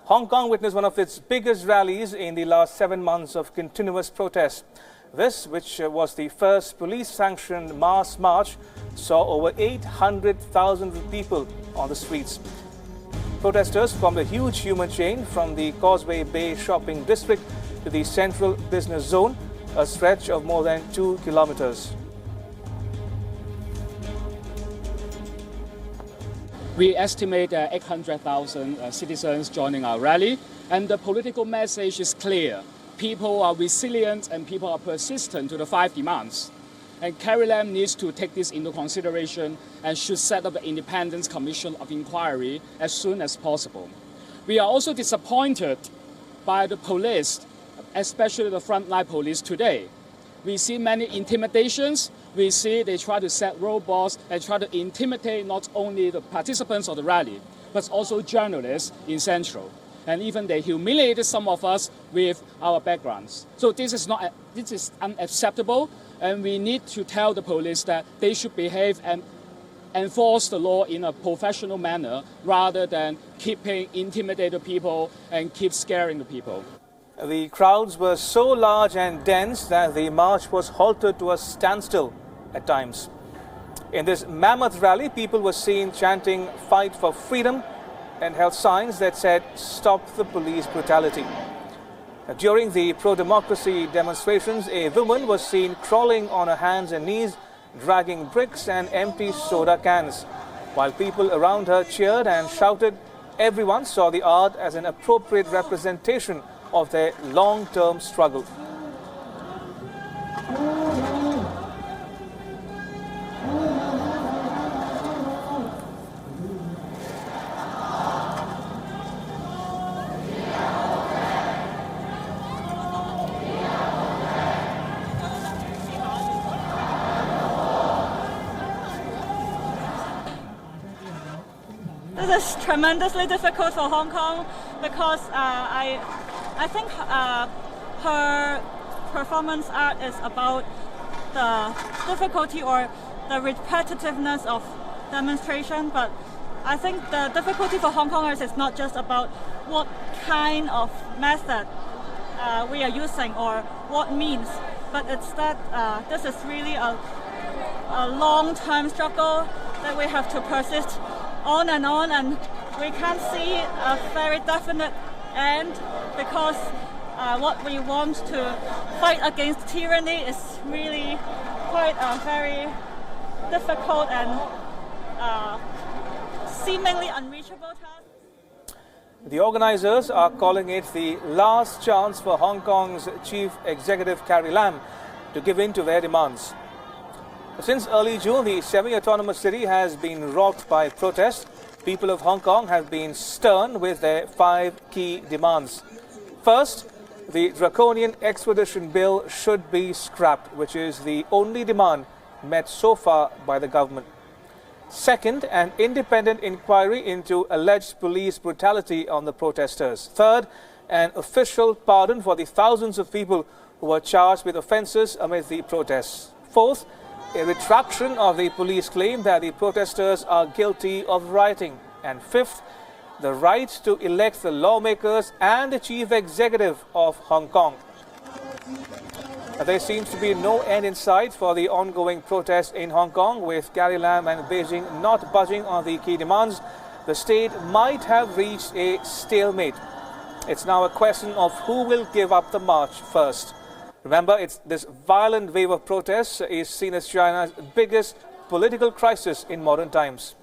Hong Kong witnessed one of its biggest rallies in the last 7 months of continuous protest. This, which was the first police-sanctioned mass march, saw over 800,000 people on the streets. Protesters formed a huge human chain from the Causeway Bay shopping district to the central business zone, a stretch of more than 2 kilometers. We estimate 800,000 citizens joining our rally, and the political message is clear. People are resilient and people are persistent to the 5 demands. And Carrie Lam needs to take this into consideration and should set up an independent commission of inquiry as soon as possible. We are also disappointed by the police, especially the frontline police today. We see many intimidations. We see they try to set roadblocks and try to intimidate not only the participants of the rally, but also journalists in Central. And even they humiliated some of us with our backgrounds. So this is unacceptable, and we need to tell the police that they should behave and enforce the law in a professional manner rather than keeping intimidated people and keep scaring the people. The crowds were so large and dense that the march was halted to a standstill at times. In this mammoth rally, people were seen chanting "Fight for Freedom" and held signs that said "Stop the police brutality." During the pro-democracy demonstrations, a woman was seen crawling on her hands and knees, dragging bricks and empty soda cans. While people around her cheered and shouted, everyone saw the art as an appropriate representation of their long-term struggle. This is tremendously difficult for Hong Kong because I think her performance art is about the difficulty or the repetitiveness of demonstration, but I think the difficulty for Hong Kongers is not just about what kind of method we are using or what means, but it's that this is really a long-term struggle that we have to persist on, and we can't see a very definite end because what we want to fight against tyranny is really quite a very difficult and seemingly unreachable task. The organizers are calling it the last chance for Hong Kong's Chief Executive Carrie Lam to give in to their demands. Since early June, the semi-autonomous city has been rocked by protests. People of Hong Kong have been stern with their 5 key demands. First, the draconian extradition bill should be scrapped, which is the only demand met so far by the government. Second, an independent inquiry into alleged police brutality on the protesters. Third, an official pardon for the thousands of people who were charged with offences amid the protests. Fourth, a retraction of the police claim that the protesters are guilty of rioting. And fifth, the right to elect the lawmakers and the chief executive of Hong Kong. There seems to be no end in sight for the ongoing protests in Hong Kong, with Carrie Lam and Beijing not budging on the key demands. The state might have reached a stalemate. It's now a question of who will give up the march first. Remember, this violent wave of protests is seen as China's biggest political crisis in modern times.